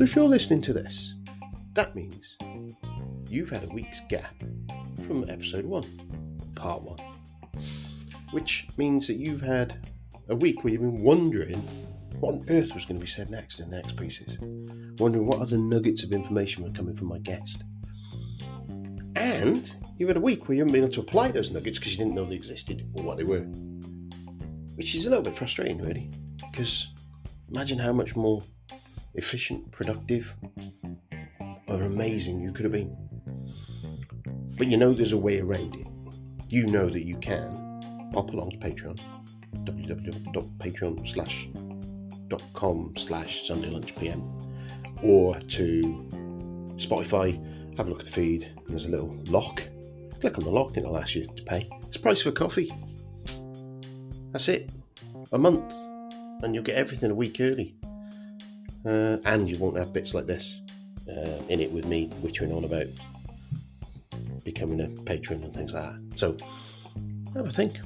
So if you're listening to this, that means you've had a week's gap from episode 1, part 1, which means that you've had a week where you've been wondering what on earth was going to be said next in the next pieces, wondering what other nuggets of information were coming from my guest. And you've had a week where you haven't been able to apply those nuggets because you didn't know they existed or what they were, which is a little bit frustrating, really, because imagine how much more efficient, productive, or amazing you could have been. But you know there's a way around it. You know that you can pop along to Patreon, www.patreon.com/SundayLunchPM, or to Spotify, have a look at the feed, and there's a little lock. Click on the lock and it'll ask you to pay. It's the price of a coffee. That's it. A month. And you'll get everything a week early. And you won't have bits like this in it with me wittering on about becoming a patron and things like that. So, have a think.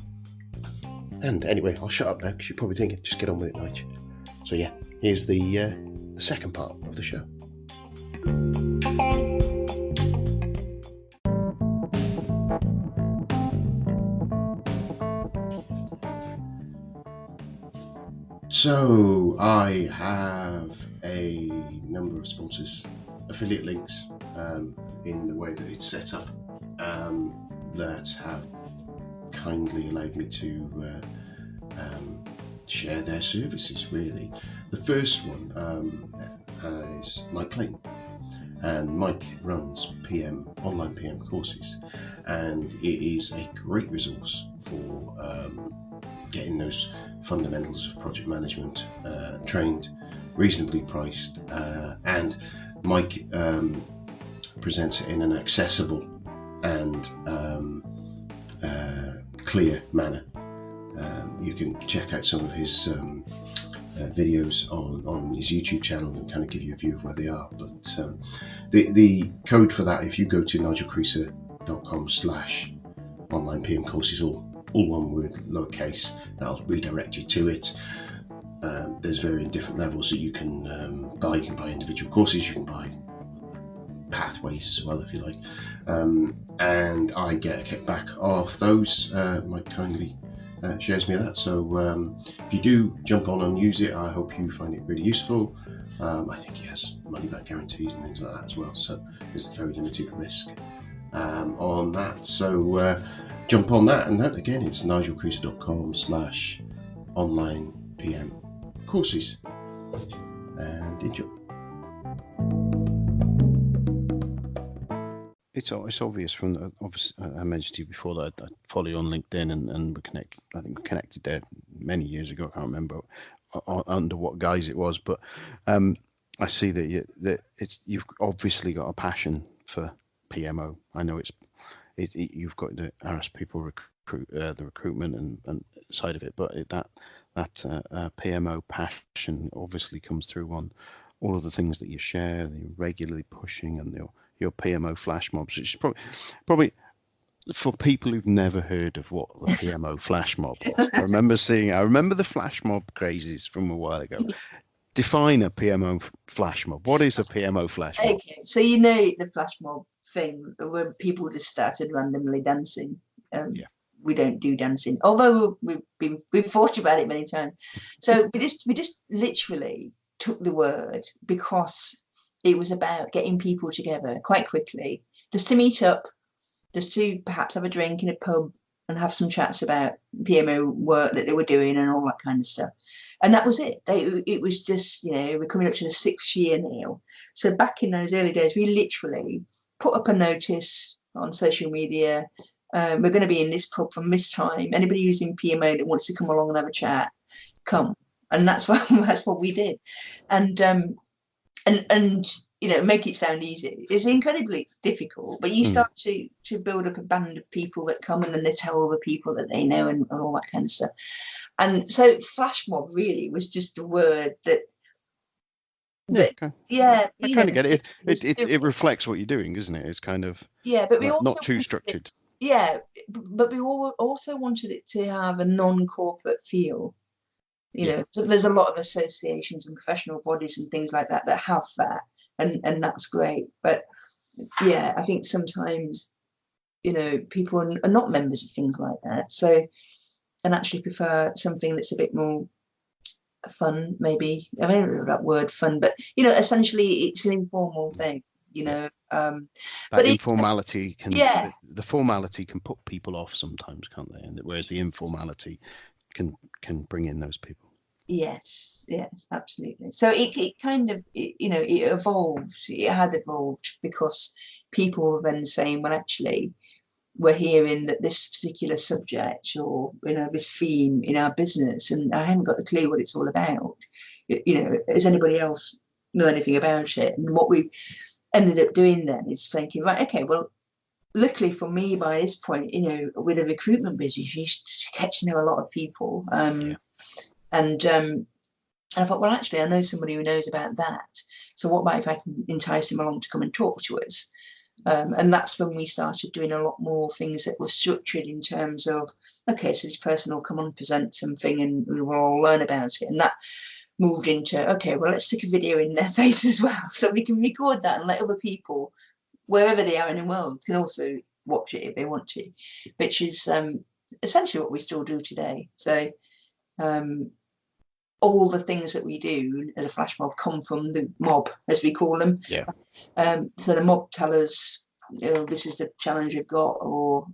And anyway, I'll shut up now because you're probably thinking, just get on with it, Nige. So yeah, here's the second part of the show. So I have a number of sponsors, affiliate links in the way that it's set up that have kindly allowed me to share their services, really. The first one is Mike Clayton, and Mike runs online PM courses, and it is a great resource for getting those fundamentals of project management trained, reasonably priced, and Mike presents it in an accessible and clear manner. You can check out some of his videos on his YouTube channel and kind of give you a view of where they are. But the code for that, if you go to nigelcreaser.com/online PM courses, all one word, lowercase, that'll redirect you to it. There's very different levels that you can buy. You can buy individual courses, you can buy pathways as well, if you like. And I get a kickback off those. Mike kindly shares me that. So if you do jump on and use it, I hope you find it really useful. I think he has money back guarantees and things like that as well. So there's very limited risk on that. So jump on that, and that again, it's nigelcreaser.com/online PM courses, and enjoy. It's obvious from the, obviously, I mentioned to you before that I follow you on LinkedIn and we're connected. I think we connected there many years ago. I can't remember under what guise it was, but I see that you've obviously got a passion for PMO. I know you've got the RS people recruit the recruitment and side of it, but that PMO passion obviously comes through on all of the things that you share, that you're regularly pushing, and your PMO flash mobs, which is probably for people who've never heard of what the PMO flash mob was. I remember the flash mob crazes from a while ago. Define a PMO flash mob. What is a PMO flash mob? Okay, so you know the flash mob thing where people just started randomly dancing. Yeah. We don't do dancing, although we've thought about it many times. So we just literally took the word because it was about getting people together quite quickly, just to meet up, just to perhaps have a drink in a pub and have some chats about PMO work that they were doing and all that kind of stuff. And that was it. It was just, we're coming up to the 6th year now. So back in those early days, we literally put up a notice on social media. We're going to be in this pub from this time. Anybody using PMO that wants to come along and have a chat, come. And that's what we did. And make it sound easy. It's incredibly difficult, but you start to build up a band of people that come, and then they tell other people that they know and all that kind of stuff. And so flash mob really was just a word that I kind of get it. It reflects what you're doing, isn't it? It's kind of but we also also not too structured. But we also wanted it to have a non-corporate feel. You know, so there's a lot of associations and professional bodies and things like that have that, and that's great. But yeah, I think sometimes, you know, people are not members of things like that, so, and actually prefer something that's a bit more fun, maybe. I mean, I don't know that word fun, but you know, essentially it's an informal thing, you know. That informality can, the formality can put people off sometimes, can't they? And whereas the informality can bring in those people. Yes, absolutely. So it kind of, you know, it evolved. It had evolved because people were then saying, well, actually, we're hearing that this particular subject, or, you know, this theme in our business, and I haven't got a clue what it's all about. You know, does anybody else know anything about it? And what we ended up doing then is thinking, right, okay, well, luckily for me by this point, you know, with a recruitment business, you used to get to know a lot of people. And I thought, well, actually, I know somebody who knows about that. So what about if I can entice him along to come and talk to us? And that's when we started doing a lot more things that were structured in terms of, okay, so this person will come on, present something, and we will all learn about it. And that moved into, okay, well, let's stick a video in their face as well, so we can record that and let other people, wherever they are in the world, can also watch it if they want to, which is essentially what we still do today. So all the things that we do as a flash mob come from the mob, as we call them. So the mob tell us, you know, this is the challenge we've got, or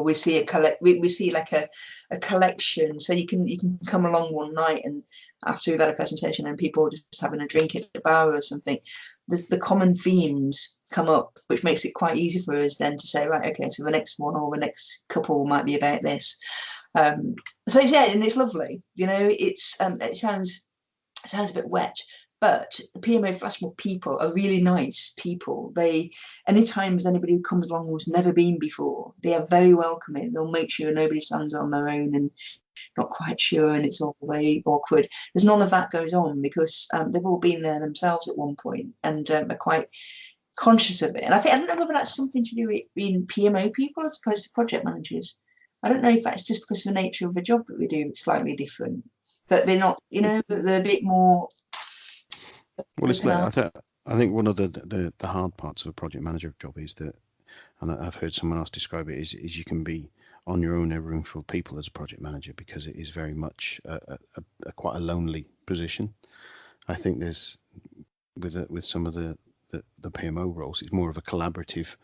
we see we see like a collection. So you can come along one night, and after we've had a presentation and people are just having a drink at the bar or something, the common themes come up, which makes it quite easy for us then to say, right, okay, so the next one or the next couple might be about this. So and it's lovely, you know. It's it sounds a bit wet, but the PMO flash mob people are really nice people. They, anytime there's anybody who comes along who's never been before, they are very welcoming. They'll make sure nobody stands on their own and not quite sure, and it's all very awkward. There's none of that goes on, because they've all been there themselves at one point, and are quite conscious of it. And I don't know whether that's something to do with being PMO people as opposed to project managers. I don't know if that's just because of the nature of the job that we do, it's slightly different. That they're not, you know, they're a bit more. Well, it's that. I think one of the hard parts of a project manager job is that, and I've heard someone else describe it, is you can be on your own in a room full of people as a project manager, because it is very much a quite a lonely position. I think there's with some of the PMO roles, it's more of a collaborative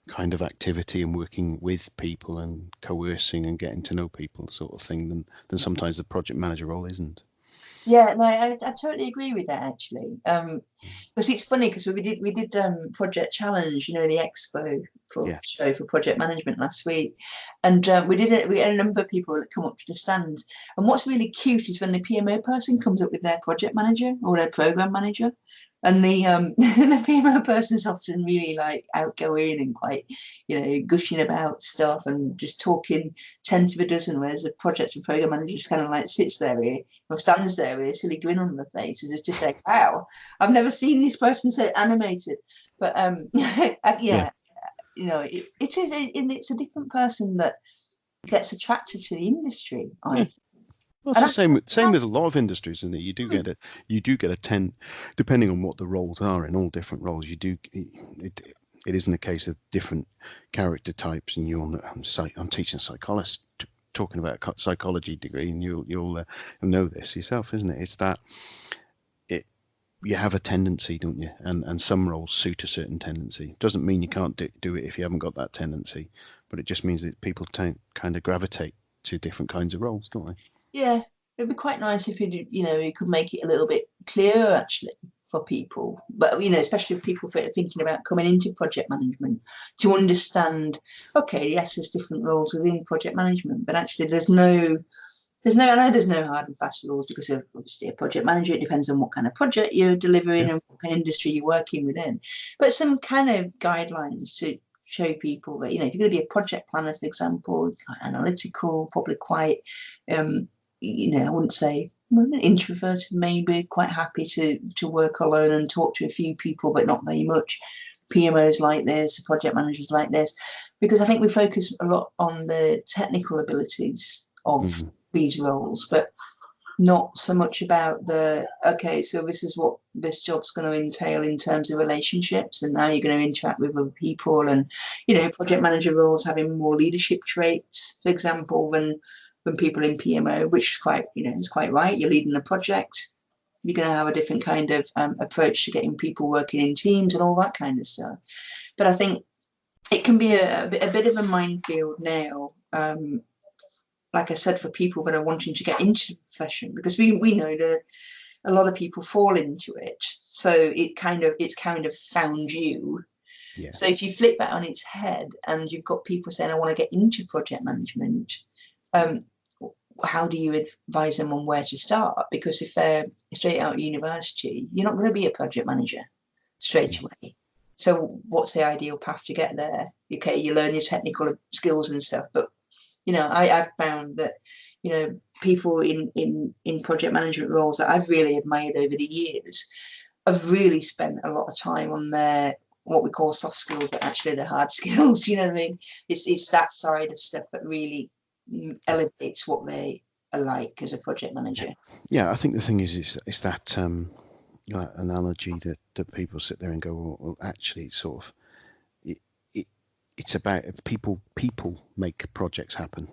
kind of activity and working with people and coercing and getting to know people sort of thing than sometimes the project manager role isn't. Yeah, no, I totally agree with that, actually. Because it's funny, because we did Project Challenge, you know, the expo show for project management last week, and we had a number of people that come up to the stand. And what's really cute is when the PMO person comes up with their project manager or their program manager, and the PMO person is often really like outgoing and quite, you know, gushing about stuff and just talking 10 to the dozen, whereas the project and program manager just kind of like sits there or stands there with a silly grin on their face, as if just like, wow, I've never seen this person so animated. But you know, it's a different person that gets attracted to the industry, I think. Well, it's the same with a lot of industries, isn't it? You do get a 10, depending on what the roles are. In all different roles, it isn't a case of different character types. And I'm teaching psychology, talking about a psychology degree, and you'll know this yourself, isn't it? It's that you have a tendency, don't you? And some roles suit a certain tendency. Doesn't mean you can't do it if you haven't got that tendency, but it just means that people kind of gravitate to different kinds of roles, don't they? Yeah, it'd be quite nice if you could make it a little bit clearer, actually, for people. But, you know, especially if people are thinking about coming into project management, to understand, okay, yes, there's different roles within project management, but actually I know there's no hard and fast rules, because of obviously a project manager, it depends on what kind of project you're delivering and what kind of industry you're working within. But some kind of guidelines to show people that, you know, if you're going to be a project planner, for example, analytical, probably quite, you know, I wouldn't say introverted, maybe quite happy to work alone and talk to a few people, but not very much. PMOs like this, project managers like this, because I think we focus a lot on the technical abilities of these roles, but not so much about okay, so this is what this job's going to entail in terms of relationships and how you're going to interact with other people, and project manager roles having more leadership traits, for example, than people in PMO, which is quite it's quite right. You're leading a project, you're going to have a different kind of approach to getting people working in teams and all that kind of stuff. But I think it can be a bit of a minefield now. Like I said, for people that are wanting to get into the profession, because we know that a lot of people fall into it. So it's kind of found you. Yeah. So if you flip that on its head and you've got people saying, I want to get into project management, how do you advise them on where to start? Because if they're straight out of university, you're not going to be a project manager straight away. So what's the ideal path to get there? Okay, you learn your technical skills and stuff, but I've found that people in project management roles that I've really admired over the years have really spent a lot of time on their what we call soft skills, but actually the hard skills. You know what I mean? It's that side of stuff that really elevates what they are like as a project manager. Yeah, I think the thing is it's that analogy that people sit there and go, well actually it's sort of it's about people make projects happen.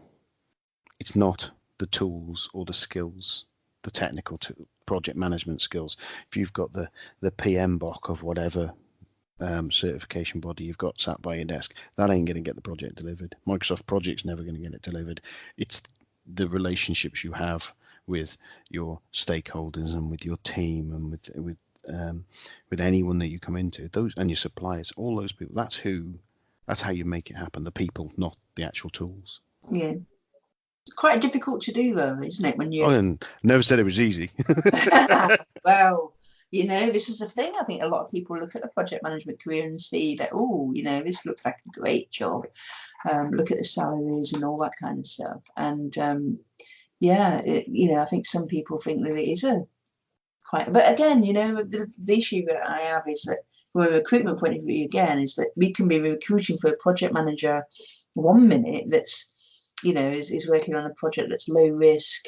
It's not the tools or the skills, the technical project management skills. If you've got the PMBOK of whatever certification body you've got sat by your desk, that ain't going to get the project delivered. Microsoft Project's never going to get it delivered. It's the relationships you have with your stakeholders and with your team and with anyone that you come into, those and your suppliers, all those people. That's how you make it happen. The people, not the actual tools. Yeah. Quite difficult to do though, isn't it? When you never said it was easy. Well, this is the thing. I think a lot of people look at the project management career and see that, this looks like a great job. Look at the salaries and all that kind of stuff. And I think some people think that it is but again, the issue that I have is that from a recruitment point of view, again, is that we can be recruiting for a project manager 1 minute that's, is working on a project that's low risk,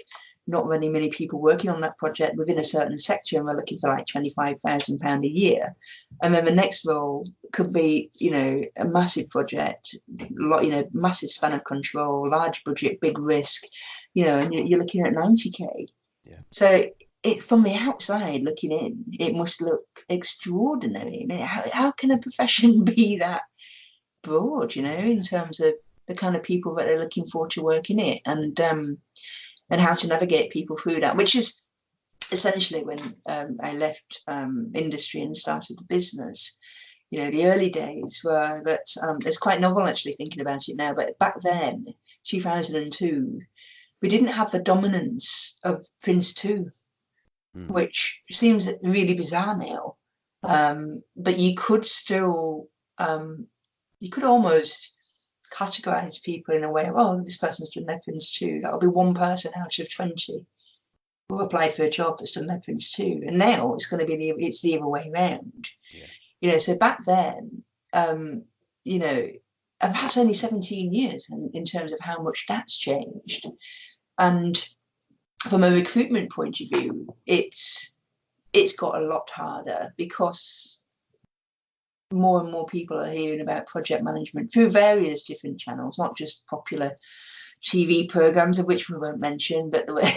not very many people working on that project within a certain sector, and we're looking for like £25,000 a year. And then the next role could be, a massive project, massive span of control, large budget, big risk, and you're looking at 90k. Yeah. So from the outside looking in, it must look extraordinary. I mean, how can a profession be that broad, in terms of the kind of people that they're looking for to work in it, and how to navigate people through that, which is essentially when I left industry and started the business. The early days were that it's quite novel actually thinking about it now, but back then, 2002, we didn't have the dominance of Prince 2. Which seems really bizarre now, but you could still, you could almost categorize people in a way of, this person's done their Prince 2. That'll be one person out of 20 who apply for a job that's done their Prince 2. And now it's going to be it's the other way around. Yeah. So back then, and that's only 17 years in terms of how much that's changed. And from a recruitment point of view, it's got a lot harder because more and more people are hearing about project management through various different channels, not just popular TV programs, of which we won't mention, but the way,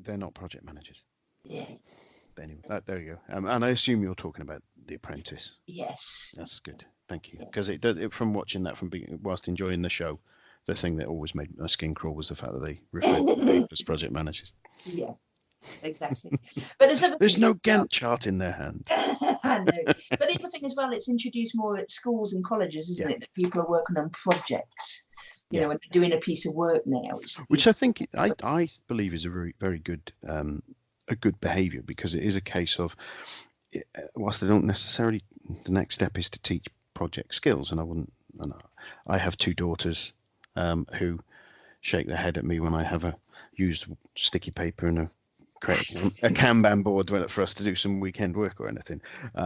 they're not project managers. Yeah. Anyway, there you go. And I assume you're talking about The Apprentice. Yes. That's good. Thank you. Because from watching that whilst enjoying the show, the thing that always made my skin crawl was the fact that they referred to them as project managers. Yeah, exactly. But there's no Gantt chart in their hand. I know. But the other thing as well, it's introduced more at schools and colleges, isn't it? That people are working on projects. When they're doing a piece of work now. Which I think I believe is a very, very good a good behaviour, because it is a case of, whilst they don't necessarily, the next step is to teach project skills, and I have two daughters who shake their head at me when I have used sticky paper and a create a Kanban board for us to do some weekend work or anything.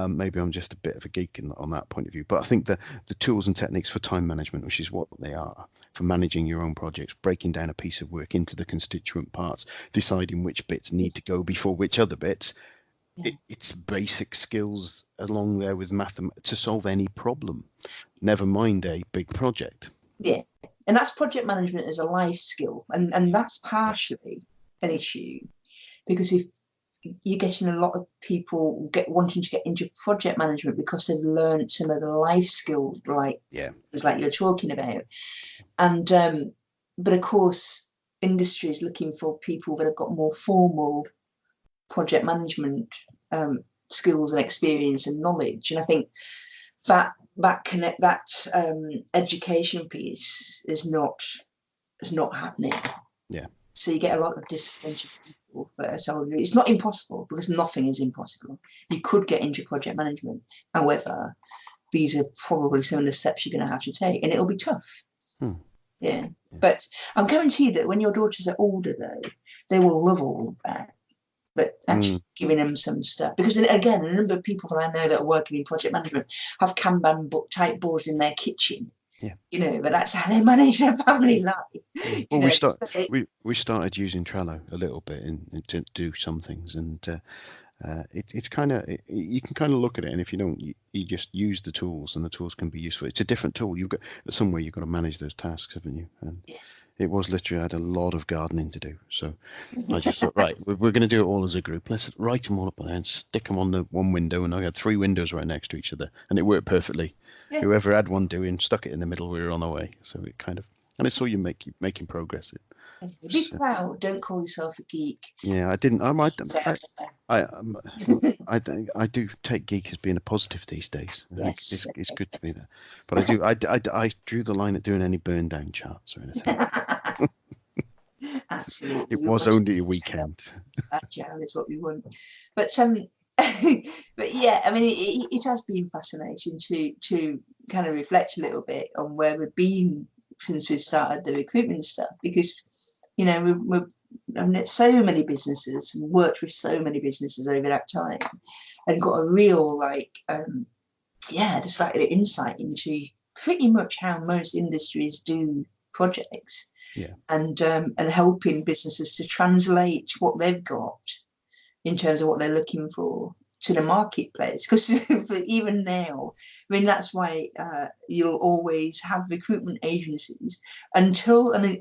Maybe I'm just a bit of a geek on that point of view. But I think the tools and techniques for time management, which is what they are, for managing your own projects, breaking down a piece of work into the constituent parts, deciding which bits need to go before which other bits. Yeah. It's basic skills along there with mathematics to solve any problem, never mind a big project. Yeah, and that's project management as a life skill, and that's partially an issue, because if you're getting a lot of people wanting to get into project management because they've learned some of the life skills, like you're talking about, and but of course industry is looking for people that have got more formal project management skills and experience and knowledge, and I think that education piece is not happening. Yeah. So you get a lot of disappointed people. But it's not impossible, because nothing is impossible. You could get into project management. However, these are probably some of the steps you're going to have to take, and it'll be tough. Yeah. But I'm guaranteed that when your daughters are older, though, they will love all of that. But actually giving them some stuff, because again, a number of people that I know that are working in project management have Kanban type boards in their kitchen. Yeah, you know, but that's how they manage their family life. Well, we started using Trello a little bit to do some things, and it's kind of, you can kind of look at it, and if you don't, you just use the tools, and the tools can be useful. It's a different tool. You've got somewhere you've got to manage those tasks, haven't you? And it was literally, I had a lot of gardening to do, so I just thought, right, we're going to do it all as a group. Let's write them all up there and stick them on the one window, and I had 3 windows right next to each other, and it worked perfectly. Yeah. Whoever had one doing, stuck it in the middle, we were on our way. So it kind of, and it's all you making progress. Be proud. Don't call yourself a geek. Yeah, I didn't. I do take geek as being a positive these days. Yes, it's good to be there. But I drew the line at doing any burn down charts or anything. Absolutely. It was only a weekend. Agile is what we want. But but yeah, I mean, it has been fascinating to kind of reflect a little bit on where we've been since we started the recruitment stuff, because, you know, I've met so many businesses, worked with so many businesses over that time, and got a real just like an insight into pretty much how most industries do projects. Yeah. And helping businesses to translate what they've got in terms of what they're looking for to the marketplace. Because even now, I mean, that's why you'll always have recruitment agencies until an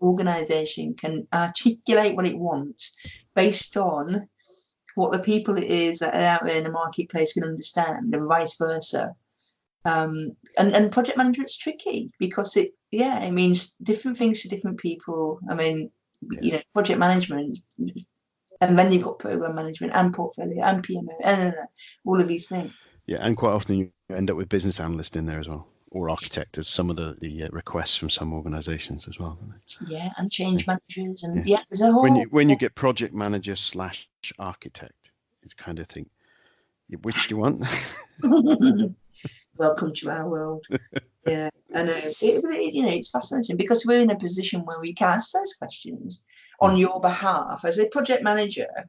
organization can articulate what it wants based on what the people it is that are out there in the marketplace can understand, and vice versa. And project management's tricky, because it means different things to different people. I mean, you know, project management, and then you've got program management and portfolio and PMO and all of these things. Yeah, and quite often you end up with business analyst in there as well, or architect, as some of the requests from some organisations as well. Yeah, and change managers, and there's a whole. When you get project manager / architect, it's kind of thing, which do you want? Welcome to our world. Yeah, I know. It's fascinating, because we're in a position where we can ask those questions on your behalf as a project manager.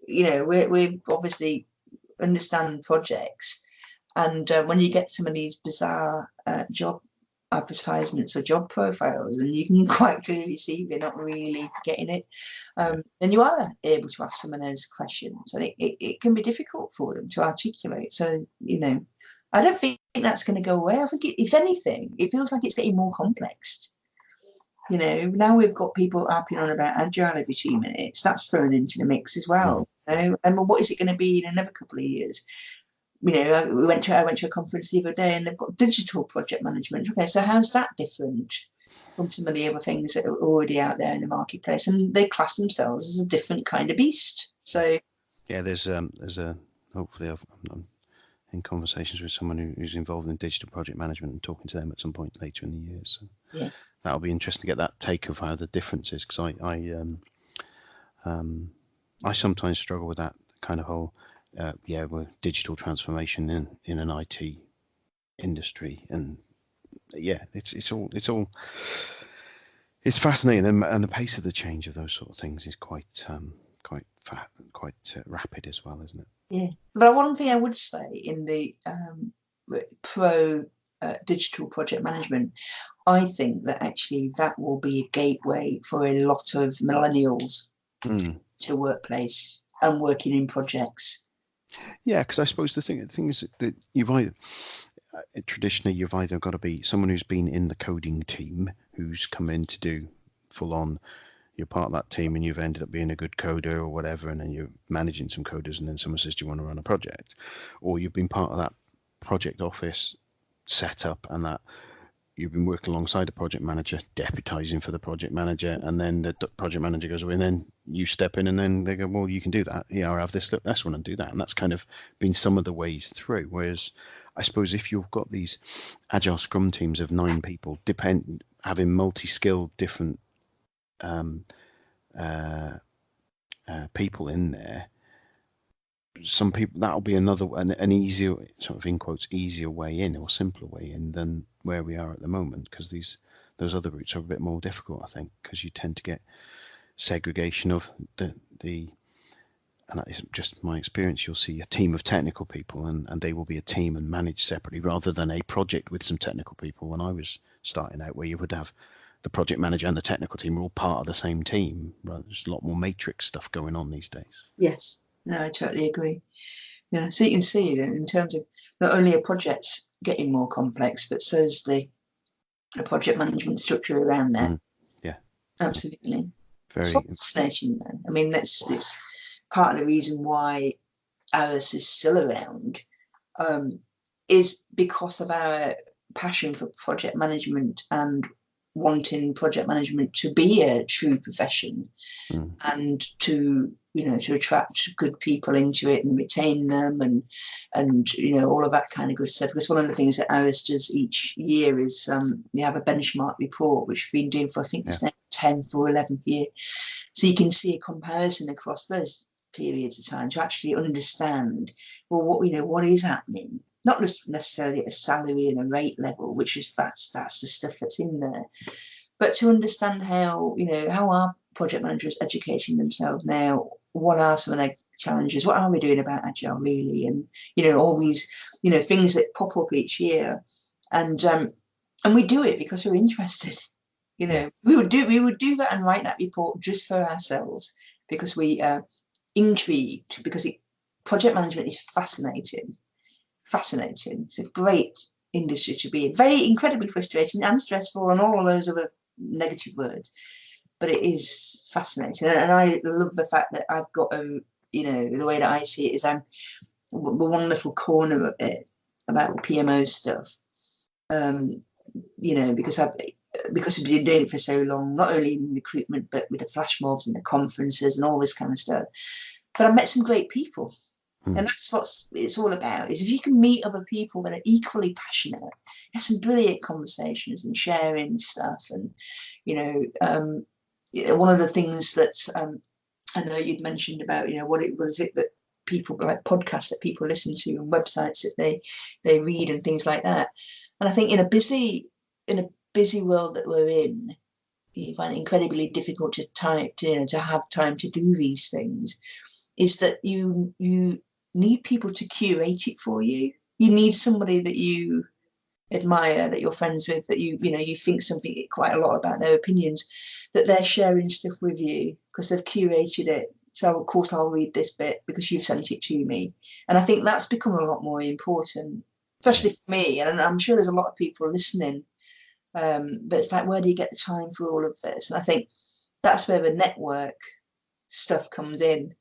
You know, we obviously understand projects, and when you get some of these bizarre job advertisements or job profiles, and you can quite clearly see they're not really getting it, then you are able to ask some of those questions, and it can be difficult for them to articulate. So, you know, I don't think that's going to go away. I think, if anything, it feels like it's getting more complex. You know, now we've got people harping on about agile every 2 minutes. That's thrown into the mix as well. You know? And what is it going to be in another couple of years? You know, I went to a conference the other day, and they've got digital project management. Okay, so how's that different from some of the other things that are already out there in the marketplace? And they class themselves as a different kind of beast. So yeah, there's a hopefully I'm in conversations with someone who's involved in digital project management, and talking to them at some point later in the year. So that'll be interesting to get that take of how the difference is, because I sometimes struggle with that kind of whole we're digital transformation in an IT industry, and it's fascinating, and the pace of the change of those sort of things is quite quite rapid as well, isn't it? Yeah, but one thing I would say in the pro digital project management, I think that actually that will be a gateway for a lot of millennials to workplace and working in projects. Yeah, because I suppose the thing is that traditionally you've either got to be someone who's been in the coding team, who's come in to do full on, you're part of that team and you've ended up being a good coder or whatever, and then you're managing some coders, and then someone says, do you want to run a project? Or you've been part of that project office setup, and that you've been working alongside a project manager, deputizing for the project manager, and then the project manager goes away, and then you step in, and then they go, well, you can do that. Yeah, I'll have this one and do that. And that's kind of been some of the ways through. Whereas I suppose if you've got these agile scrum teams of 9 people, having multi-skilled different people in there, some people, that'll be an easier, sort of in quotes, easier way in, or simpler way in than where we are at the moment, because those other routes are a bit more difficult, I think, because you tend to get segregation of the and that is just my experience. You'll see a team of technical people, and they will be a team and managed separately, rather than a project with some technical people. When I was starting out, where you would have the project manager and the technical team were all part of the same team. Right? There's a lot more matrix stuff going on these days. Yes, no, I totally agree. Yeah, so you can see that in terms of not only are projects getting more complex, but so's the project management structure around that. Yeah, absolutely. Very fascinating, though. I mean, that's part of the reason why ARIS is still around, is because of our passion for project management and wanting project management to be a true profession, and to attract good people into it and retain them, and all of that kind of good stuff. Because one of the things that ARIS does each year is we have a benchmark report, which we've been doing for, I think it's now 10th or 11th year, so you can see a comparison across those periods of time to actually understand, well, what is happening, not just necessarily at a salary and a rate level, which is that's the stuff that's in there, but to understand how our project managers educating themselves now. What are some of their challenges? What are we doing about Agile really? And all these things that pop up each year, and we do it because we're interested. We would do that and write that report just for ourselves, because we are intrigued, because project management is fascinating. It's a great industry to be in. Very incredibly frustrating and stressful and all of those other negative words, but it is fascinating. And I love the fact that I've got the way that I see it is I'm one little corner of it about PMO stuff, because we've been doing it for so long, not only in recruitment but with the flash mobs and the conferences and all this kind of stuff. But I've met some great people. And that's what it's all about, is if you can meet other people that are equally passionate, have some brilliant conversations and sharing stuff. And, one of the things that I know you'd mentioned about, what it was that people, like podcasts that people listen to and websites that they read and things like that. And I think in a busy world that we're in, you find it incredibly difficult to have time to do these things, is that you need people to curate it for you. You need somebody that you admire, that you're friends with, that you think something quite a lot about their opinions, that they're sharing stuff with you because they've curated it. So of course I'll read this bit because you've sent it to me. And I think that's become a lot more important, especially for me. And I'm sure there's a lot of people listening. But it's like, where do you get the time for all of this? And I think that's where the network stuff comes in.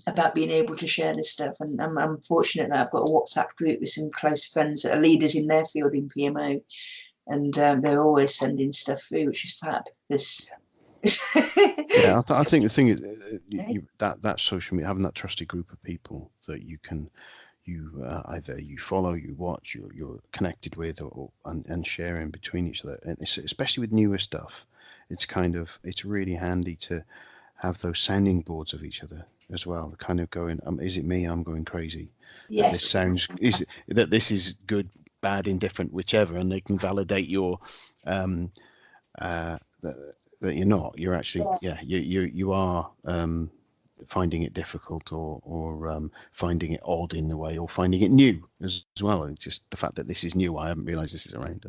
About being able to share this stuff, and I'm fortunate that I've got a WhatsApp group with some close friends that are leaders in their field in PMO, and they're always sending stuff through, which is fab. I think the thing is that social media, having that trusted group of people that you can either you follow, you watch, you're connected with, and sharing between each other, and especially with newer stuff, it's really handy to have those sounding boards of each other as well, kind of going, is it me? I'm going crazy. Yes. That this is good, bad, indifferent, whichever, and they can validate your that you're not. You're actually, you are finding it difficult, or finding it odd in a way, or finding it new as well. And just the fact that this is new, I haven't realised this is around.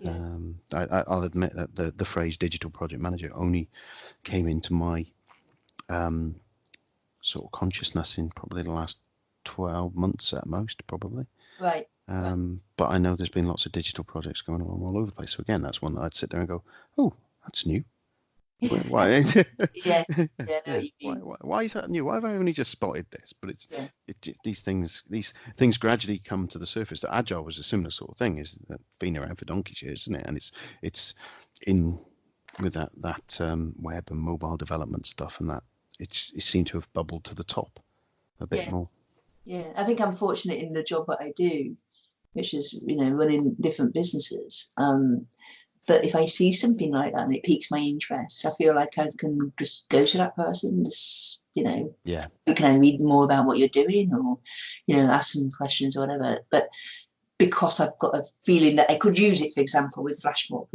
And I'll admit that the phrase digital project manager only came into my sort of consciousness in probably the last 12 months at most, probably. Right. But I know there's been lots of digital projects going on all over the place. So again, that's one that I'd sit there and go, oh, that's new. Why? Why is that new? Why have I only just spotted this? But these things gradually come to the surface. That Agile was a similar sort of thing. Is that been around for donkey's years, isn't it? And it's in with that web and mobile development stuff, and that it seemed to have bubbled to the top a bit more. Yeah, I think I'm fortunate in the job that I do, which is running different businesses. That if I see something like that and it piques my interest, I feel like I can just go to that person, just, can I read more about what you're doing, or, ask some questions or whatever. But because I've got a feeling that I could use it, for example, with Flashmob,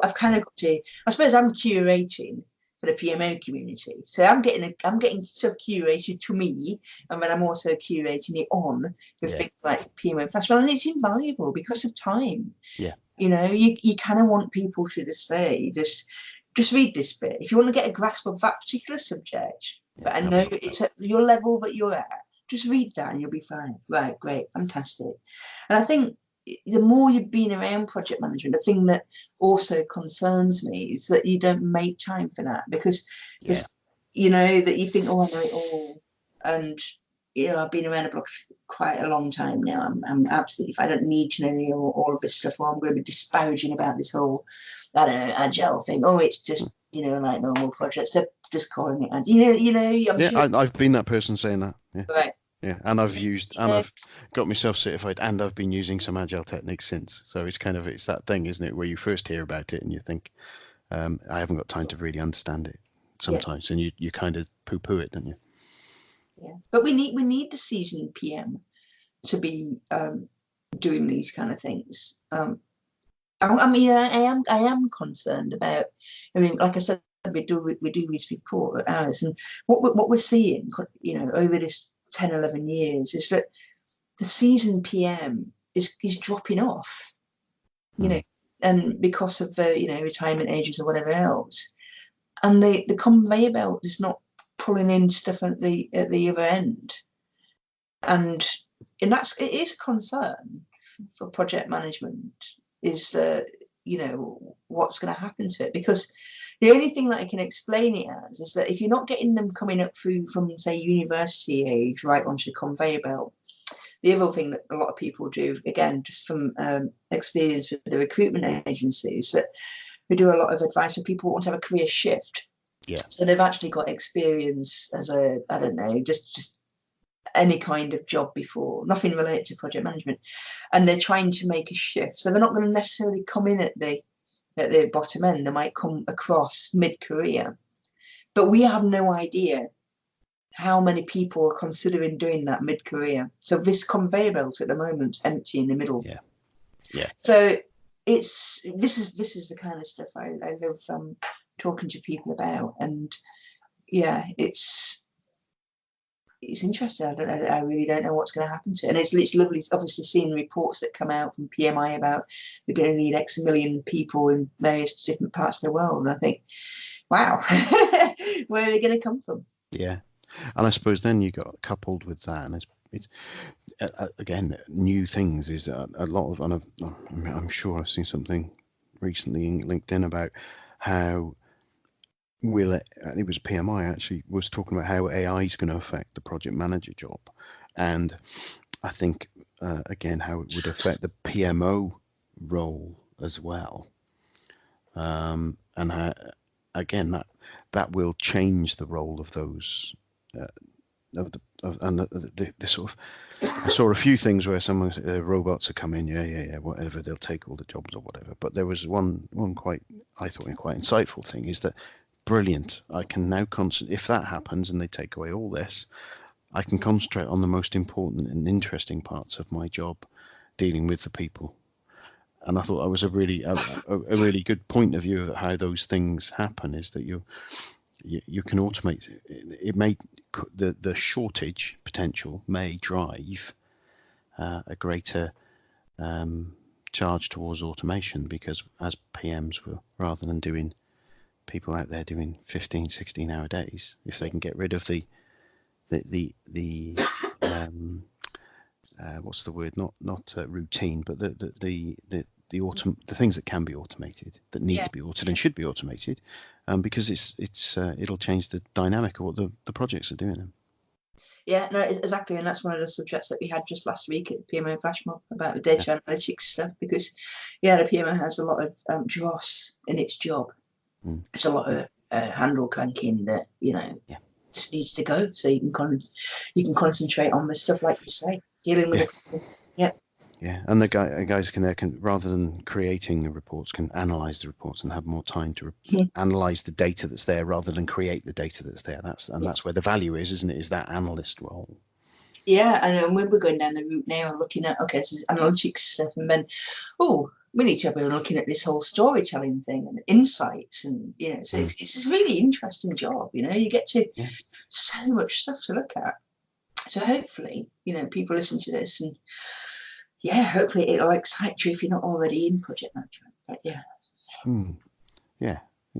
I've kind of got to, I suppose I'm curating for the PMO community. So I'm getting stuff curated to me, and then I'm also curating it on with things like PMO Flashmob, and it's invaluable because of time. Yeah. You kind of want people to just say, just read this bit if you want to get a grasp of that particular subject. But I know it's at your level that you're at. Just read that and you'll be fine. Right, great, fantastic. And I think the more you've been around project management, the thing that also concerns me is that you don't make time for that, because that you think, oh, I know it all, and I've been around the block quite a long time now. I'm absolutely, I don't need to know all of this stuff, or I'm going to be disparaging about this whole, I don't know, Agile thing. Oh, it's just, like normal projects. They're just calling it, I've been that person saying that. Yeah. Right. Yeah, and I've used, and I've got myself certified, and I've been using some Agile techniques since. So it's that thing, isn't it, where you first hear about it and you think, I haven't got time to really understand it sometimes, and you kind of poo-poo it, don't you? Yeah, but we need the seasoned PM to be doing these kind of things. I am concerned about. Like I said, we do this report at ours, and what we're seeing, over this 10, 11 years is that the seasoned PM is dropping off, and because of retirement ages or whatever else, and the conveyor belt is not pulling in stuff at the other end, and it is a concern for project management, is what's going to happen to it, because the only thing that I can explain it as is that if you're not getting them coming up through from, say, university age right onto the conveyor belt, the other thing that a lot of people do, again, just from experience with the recruitment agencies, that we do a lot of advice when people want to have a career shift. Yeah. So they've actually got experience as just any kind of job before, nothing related to project management, and they're trying to make a shift. So they're not going to necessarily come in at the bottom end. They might come across mid-career, but we have no idea how many people are considering doing that mid-career. So this conveyor belt at the moment is empty in the middle. Yeah. So this is the kind of stuff I love talking to people about, and it's interesting. I really don't know what's going to happen to it, and it's lovely. Obviously, seeing reports that come out from PMI about we're going to need X million people in various different parts of the world, and I think, wow, where are they going to come from? Yeah, and I suppose then you got coupled with that, and it's again new things is a lot of. And I'm sure I've seen something recently in LinkedIn about how. It was PMI actually was talking about how AI is going to affect the project manager job, and I think again how it would affect the PMO role as well, and how, again that will change the role of those the sort of. I saw a few things where someone robots are coming, whatever, they'll take all the jobs or whatever. But there was one quite insightful thing is that. Brilliant. I can now if that happens and they take away all this, I can concentrate on the most important and interesting parts of my job, dealing with the people. and I thought that was a really good point of view of how those things happen, is that you can automate. It may, the shortage potential may drive a greater charge towards automation, because as PMs, rather than doing people out there doing 15, 16-hour days, if they can get rid of the what's the word? Not routine, but the things that can be automated, that need to be automated and should be automated, because it'll change the dynamic of what the projects are doing. Yeah, no, exactly, and that's one of the subjects that we had just last week at the PMO Flash Mob about the data analytics stuff, because the PMO has a lot of dross in its job. It's a lot of handle cranking that just needs to go, so you can concentrate on the stuff like you say, dealing with it. Yeah, and the guys can rather than creating the reports, can analyze the reports and have more time to analyze the data that's there, rather than create the data that's there. That's where the value is, isn't it? Is that analyst role? Yeah, and we're going down the route now and looking at, this is analytics stuff, and then we need to be looking at this whole storytelling thing and insights, and so it's a really interesting job. You get to so much stuff to look at. So hopefully, people listen to this, and hopefully it'll excite you if you're not already in project management. But it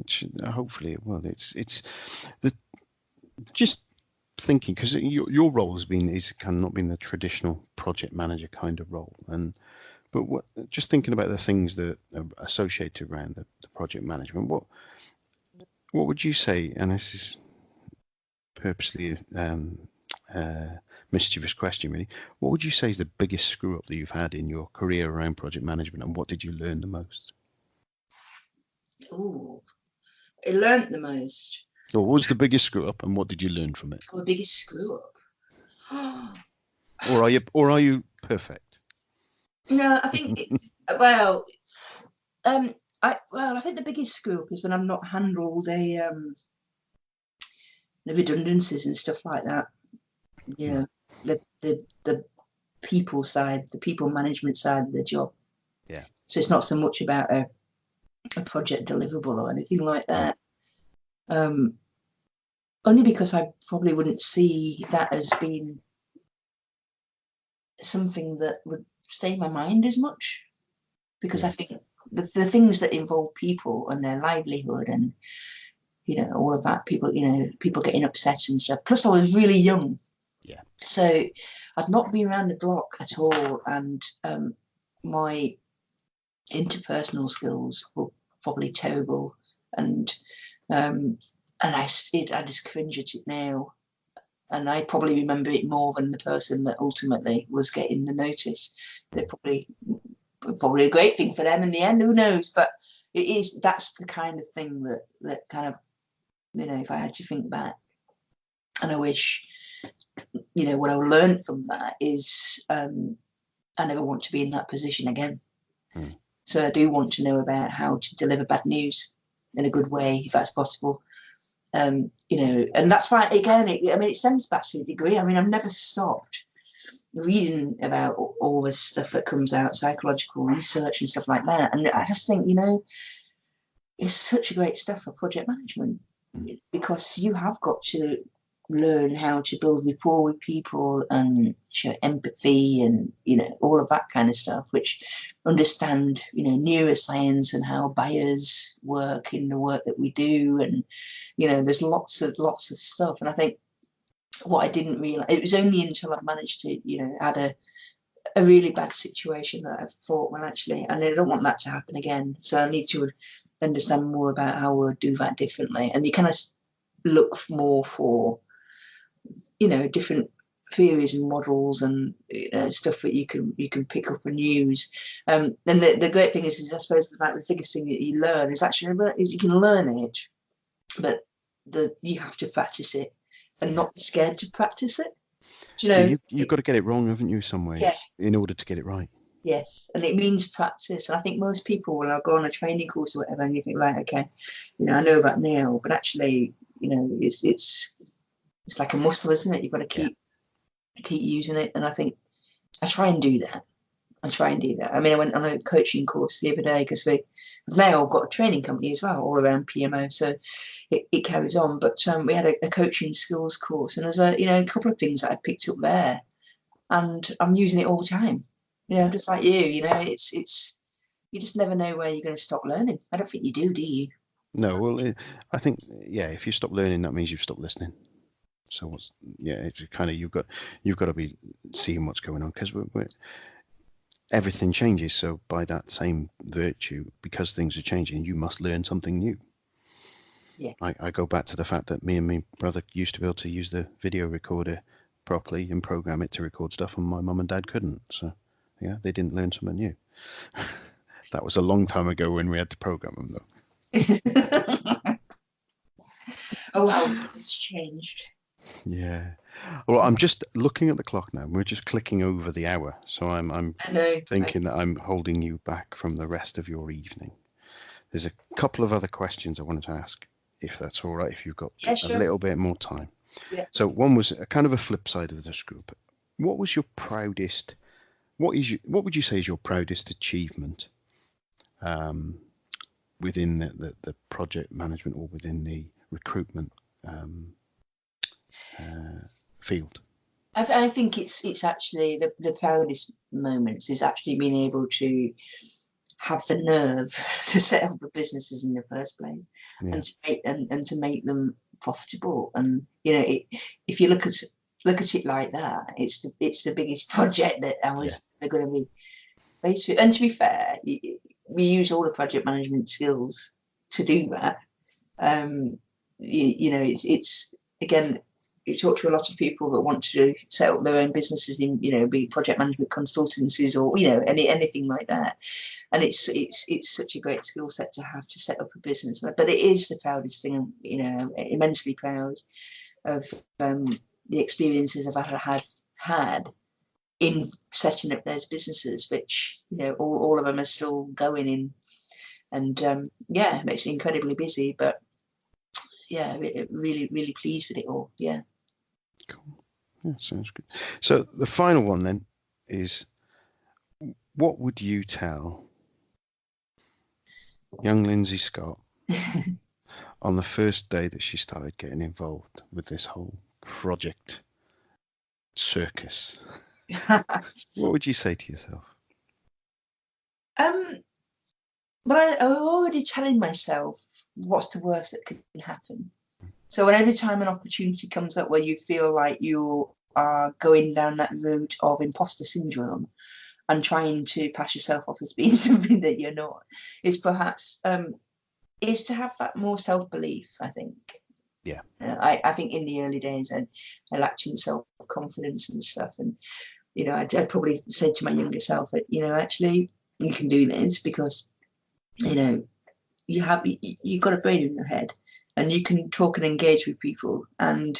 should, hopefully it will. It's the just thinking, because your role has kind of not been the traditional project manager kind of role, but just thinking about the things that are associated around the project management, what would you say, and this is purposely mischievous question really, what would you say is the biggest screw up that you've had in your career around project management, and what did you learn the most? I learned the most. So what was the biggest screw up, and what did you learn from it? The biggest screw up. Or are you perfect? No, I think I think the biggest screw up is when I'm not handled the redundancies and stuff like that. The people side, the people management side of the job. Yeah. So it's not so much about a project deliverable or anything like that. Only because I probably wouldn't see that as being something that would stay in my mind as much, because I think the things that involve people and their livelihood and all of that, people getting upset and stuff. Plus I was really young. Yeah. So I'd not been around the block at all, and my interpersonal skills were probably terrible, and I just cringe at it now, and I probably remember it more than the person that ultimately was getting the notice. They're probably a great thing for them in the end, who knows? But that's the kind of thing that kind of, if I had to think back, and I wish, what I learned from that is I never want to be in that position again. So I do want to know about how to deliver bad news in a good way, if that's possible. And that's why, again, it stems back to a degree. I've never stopped reading about all this stuff that comes out, psychological research and stuff like that. And I just think, it's such a great stuff for project management, because you have got to learn how to build rapport with people and show empathy and all of that kind of stuff, which understand neuroscience and how buyers work in the work that we do, and there's lots of stuff. And I think what I didn't realize, it was only until I managed to had a really bad situation that I thought, well, actually, and I don't want that to happen again, so I need to understand more about how we'll do that differently. And you kind of look more for different theories and models and stuff that you can pick up and use. And the great thing is I suppose the biggest thing that you learn is actually you can learn it, but you have to practice it and not be scared to practice it. You've got to get it wrong, haven't you, some ways, in order to get it right. Yes, and it means practice. And I think most people will go on a training course or whatever, and you think, right, okay, I know about Neil, but actually, it's like a muscle, isn't it? You've got to keep using it. And I think I try and do that. I try and do that. I mean, I went on a coaching course the other day because we've now got a training company as well, all around PMO. So it carries on. But we had a coaching skills course, and there's a couple of things that I picked up there, and I'm using it all the time. Just like you. It's you just never know where you're going to stop learning. I don't think you do you? No. Well, I think if you stop learning, that means you've stopped listening. So it's kind of you've got to be seeing what's going on, because everything changes. So by that same virtue, because things are changing, you must learn something new. Yeah. I go back to the fact that me and my brother used to be able to use the video recorder properly and program it to record stuff, and my mum and dad couldn't. So yeah, they didn't learn something new. That was a long time ago when we had to program them, though. Oh, how it's changed. Yeah. Well, I'm just looking at the clock now. We're just clicking over the hour, so I'm thinking that I'm holding you back from the rest of your evening. There's a couple of other questions I wanted to ask, if that's all right, if you've got a little bit more time. Yeah. So one was a kind of a flip side of this group. What was your proudest? What would you say is your proudest achievement within the project management or within the recruitment field? I think it's actually the proudest moments is actually being able to have the nerve to set up the businesses in the first place, and to make them profitable. And if you look at it like that, it's the biggest project that I was going to be faced with. And to be fair, we use all the project management skills to do that. It's again, you talk to a lot of people that want to set up their own businesses in, be project management consultancies or, anything like that. And it's such a great skill set to have to set up a business. But it is the proudest thing, immensely proud of the experiences I've had in setting up those businesses, which, all of them are still going in. And it makes me incredibly busy, but really, really pleased with it all. Yeah. Cool. Yeah, sounds good. So the final one then is, what would you tell young Lindsay Scott on the first day that she started getting involved with this whole project circus? What would you say to yourself? But I'm already telling myself what's the worst that could happen. So every time an opportunity comes up where you feel like you are going down that route of imposter syndrome and trying to pass yourself off as being something that you're not, is perhaps is to have that more self-belief, I think. Yeah. I think in the early days I lacked in self-confidence and stuff. And, I'd probably say to my younger self that, actually you can do this because, you've got a brain in your head and you can talk and engage with people. And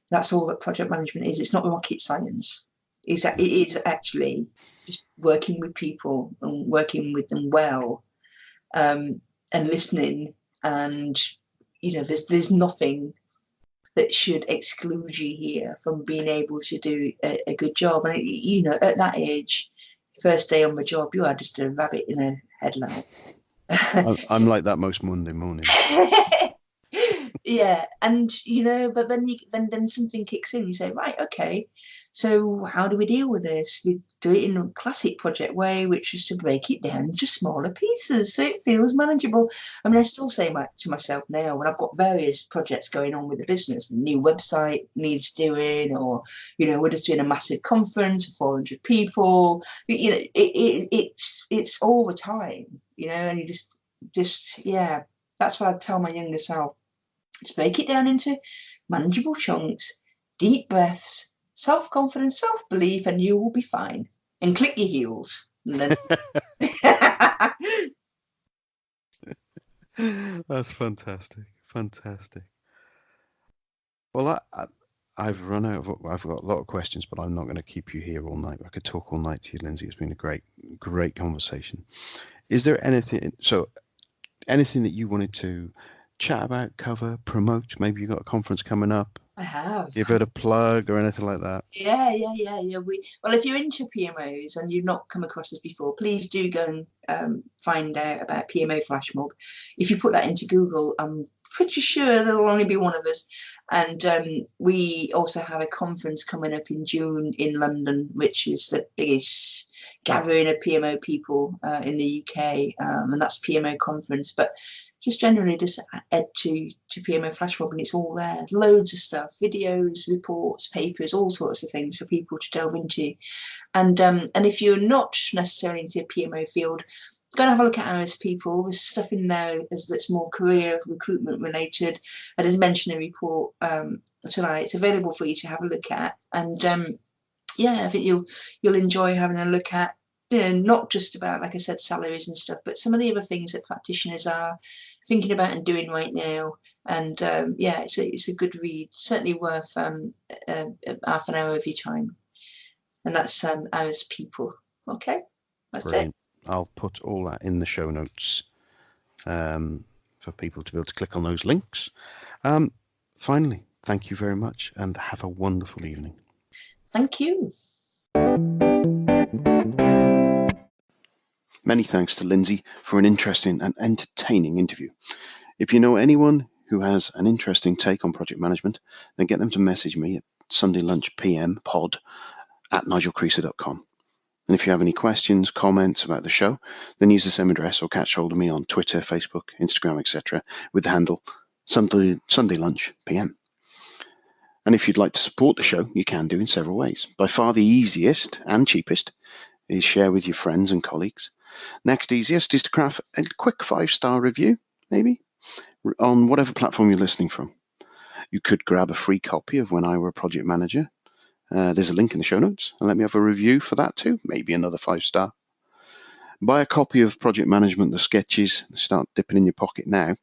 that's all that project management is. It's not rocket science. It is actually just working with people and working with them well, and listening. And, there's nothing that should exclude you here from being able to do a good job. And, at that age, first day on the job, you are just a rabbit in a headlight. I'm like that most Monday morning. Yeah, and but then something kicks in. You say, right, okay, so how do we deal with this? We do it in a classic project way, which is to break it down into smaller pieces so it feels manageable. I mean, I still say to myself now, when I've got various projects going on with the business, the new website needs doing, or we're just doing a massive conference of 400 people. It's all the time, and you just that's what I'd tell my younger self. Just break it down into manageable chunks, deep breaths, self-confidence, self-belief, and you will be fine. And click your heels. And then... That's fantastic. Well, I've run out of. I've got a lot of questions, but I'm not going to keep you here all night. I could talk all night to you, Lindsay. It's been a great conversation. Is there anything that you wanted to chat about, cover, promote? Maybe you've got a conference coming up, I have. You've heard a plug or anything like that? Yeah. Well, if you're into PMOs and you've not come across this before, please do go and find out about PMO Flash Mob. If you put that into Google, I'm pretty sure there'll only be one of us. And we also have a conference coming up in June in London, which is the biggest gathering of PMO people in the UK, and that's PMO conference. But just generally just add to PMO Flash Mob and it's all there. Loads of stuff, videos, reports, papers, all sorts of things for people to delve into. And if you're not necessarily into the PMO field, go and have a look at ours, people. There's stuff in there that's more career recruitment related. I did mention a report tonight. It's available for you to have a look at. And I think you'll enjoy having a look at, not just about, like I said, salaries and stuff, but some of the other things that practitioners are thinking about and doing right now. And it's a good read, certainly worth half an hour of your time. And that's ours, people. Okay, that's Brilliant. it. I'll put all that in the show notes for people to be able to click on those links. Finally, thank you very much and have a wonderful evening. Thank you. Many thanks to Lindsay for an interesting and entertaining interview. If you know anyone who has an interesting take on project management, then get them to message me at sundaylunchpmpod@nigelcreaser.com. And if you have any questions, comments about the show, then use the same address or catch hold of me on Twitter, Facebook, Instagram, etc. with the handle Sunday Lunch PM. And if you'd like to support the show, you can do in several ways. By far the easiest and cheapest is share with your friends and colleagues. Next easiest is to craft a quick 5-star review, maybe, on whatever platform you're listening from. You could grab a free copy of When I Were a Project Manager. There's a link in the show notes, and let me have a review for that too, maybe another 5-star. Buy a copy of Project Management, the sketches, start dipping in your pocket now.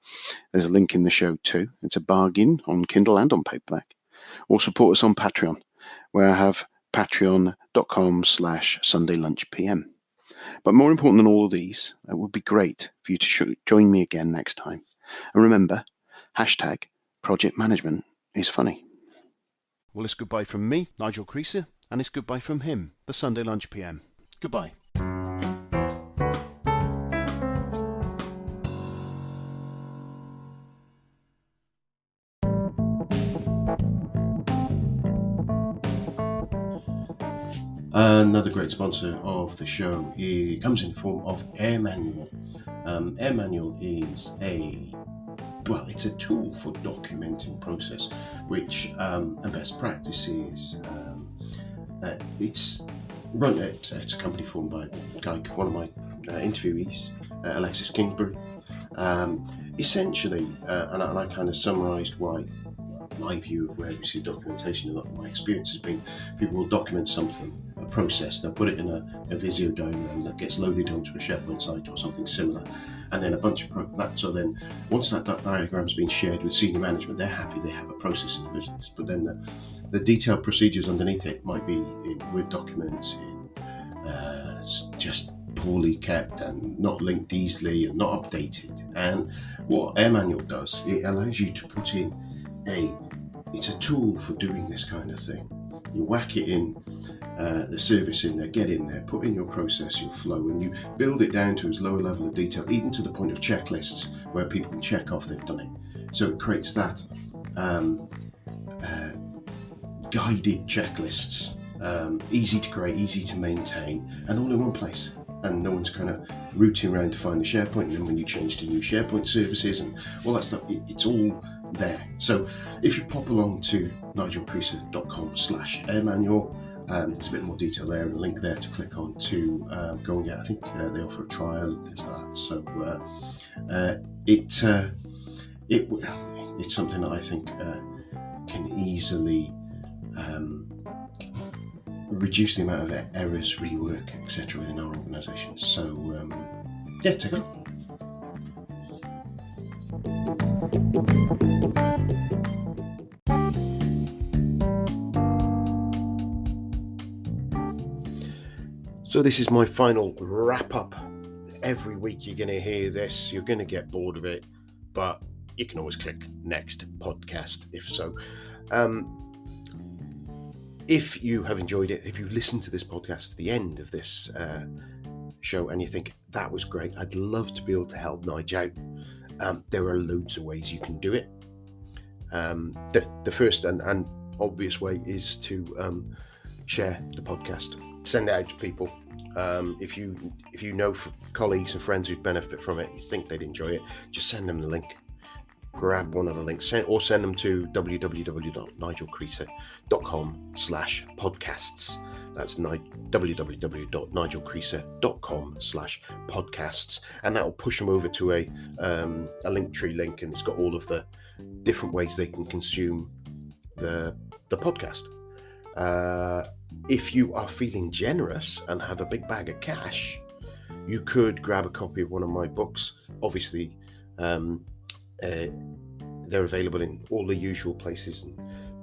There's a link in the show too. It's a bargain on Kindle and on paperback. Or support us on Patreon, where I have patreon.com/sundaylunchpm. But more important than all of these, it would be great for you to join me again next time. And remember, #Project Management is funny. Well, it's goodbye from me, Nigel Creaser, and it's goodbye from him, the Sunday Lunch PM. Goodbye. Another great sponsor of the show comes in the form of AirManual. AirManual is it's a tool for documenting process, which and best practices. It's a company formed by one of my interviewees, Alexis Kingsbury. Essentially, and I kind of summarised why my view of where we see documentation, a lot of my experience has been people will document something, a process, they'll put it in a Visio diagram that gets loaded onto a SharePoint site or something similar, and then a bunch of that. So then once that diagram's been shared with senior management, they're happy they have a process in the business. But then the detailed procedures underneath it might be in Word documents, in just poorly kept and not linked easily and not updated. And what AirManual does, it allows you to put in it's a tool for doing this kind of thing. You whack it in, the service in there, get in there, put in your process, your flow, and you build it down to as low a level of detail, even to the point of checklists where people can check off they've done it. So it creates that guided checklists, easy to create, easy to maintain, and all in one place. And no one's kind of rooting around to find the SharePoint, and then when you change to new SharePoint services and all that stuff, it's all there. So if you pop along to nigelcreaser.com/AirManual, there's a bit more detail there and a link there to click on to go and get. I think they offer a trial and things like that. So it's something that I think can easily reduce the amount of errors, rework, etc. within our organisation. So take a look. So this is my final wrap up. Every week you're going to hear this, you're going to get bored of it, but you can always click next podcast if so. If you have enjoyed it, if you listen to this podcast to the end of this show and you think that was great, I'd love to be able to help Nige out. There are loads of ways you can do it. The first and obvious way is to share the podcast, send it out to people. If you know colleagues and friends who'd benefit from it, you think they'd enjoy it, just send them the link. Grab one of the links, or send them to www.nigelcreaser.com/podcasts. That's www.nigelcreaser.com/podcasts, and that will push them over to a Linktree link, and it's got all of the different ways they can consume the podcast. If you are feeling generous and have a big bag of cash, you could grab a copy of one of my books. Obviously, they're available in all the usual places, in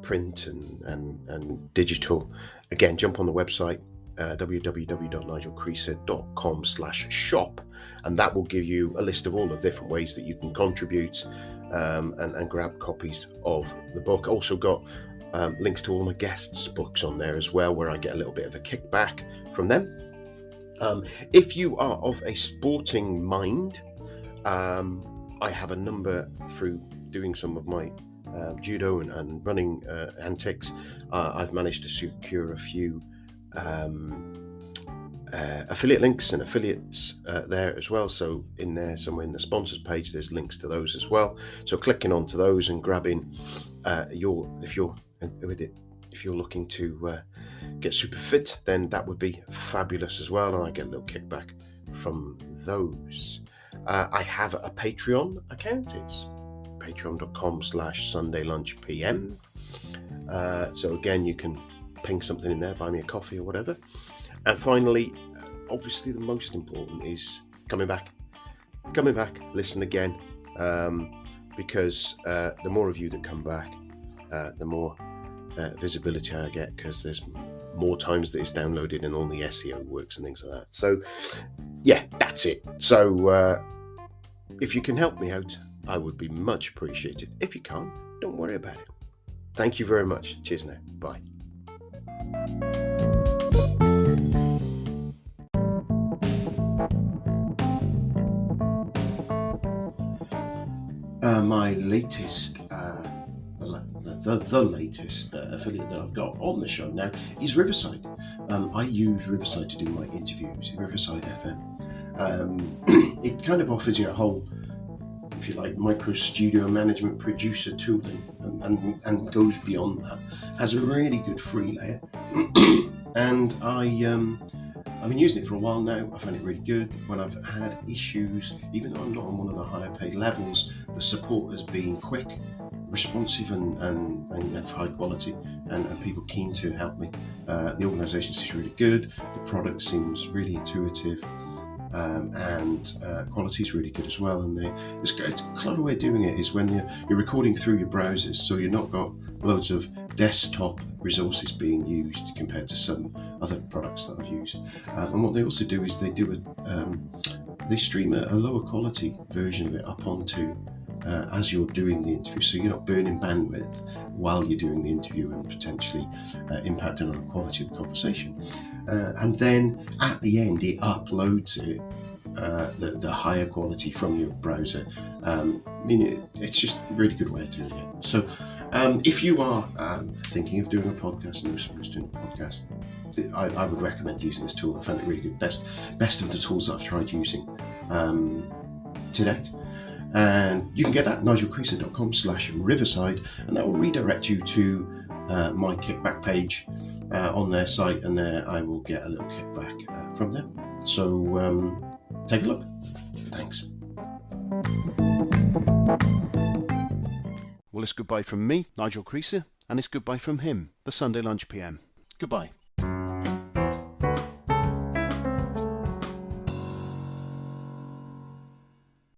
print and digital. Again, jump on the website, www.nigelcreaser.com/shop, and that will give you a list of all the different ways that you can contribute and grab copies of the book. Also got links to all my guests' books on there as well, where I get a little bit of a kickback from them. If you are of a sporting mind, I have a number through doing some of my judo and running antics. I've managed to secure a few affiliate links and affiliates there as well. So in there, somewhere in the sponsors page, there's links to those as well. So clicking onto those and grabbing if you're looking to get super fit, then that would be fabulous as well, and I get a little kickback from those. I have a Patreon account. It's patreon.com/sundaylunchpm. So again, you can ping something in there, buy me a coffee or whatever. And finally, obviously the most important is coming back, listen again, because the more of you that come back, the more visibility I get, because there's more times that it's downloaded and all the SEO works and things like that. So yeah, that's it. So if you can help me out, I would be much appreciated. If you can't, don't worry about it. Thank you very much. Cheers now. Bye. My latest, the latest affiliate that I've got on the show now is Riverside. I use Riverside to do my interviews, Riverside FM. It kind of offers you a whole, if you like, micro studio management producer tooling and goes beyond that. Has a really good free layer. And I've been using it for a while now. I find it really good. When I've had issues, even though I'm not on one of the higher paid levels, the support has been quick, responsive and of high quality, and people keen to help me. The organisation seems really good. The product seems really intuitive. And quality is really good as well. And it's a clever way of doing it is when you're recording through your browsers, so you've not got loads of desktop resources being used compared to some other products that I've used. And what they also do is they stream a lower quality version of it up onto as you're doing the interview, so you're not burning bandwidth while you're doing the interview and potentially impacting on the quality of the conversation. And then at the end, it uploads it, the higher quality from your browser. It's just a really good way of doing it. So if you are thinking of doing a podcast and someone's doing a podcast, I would recommend using this tool. I found it really good. Best of the tools that I've tried using to date. And you can get that at nigelcreaser.com/riverside, and that will redirect you to my kickback page on their site, and there I will get a little kickback from them. So take a look. Thanks. Well, it's goodbye from me, Nigel Creaser, and it's goodbye from him, the Sunday Lunch PM. Goodbye.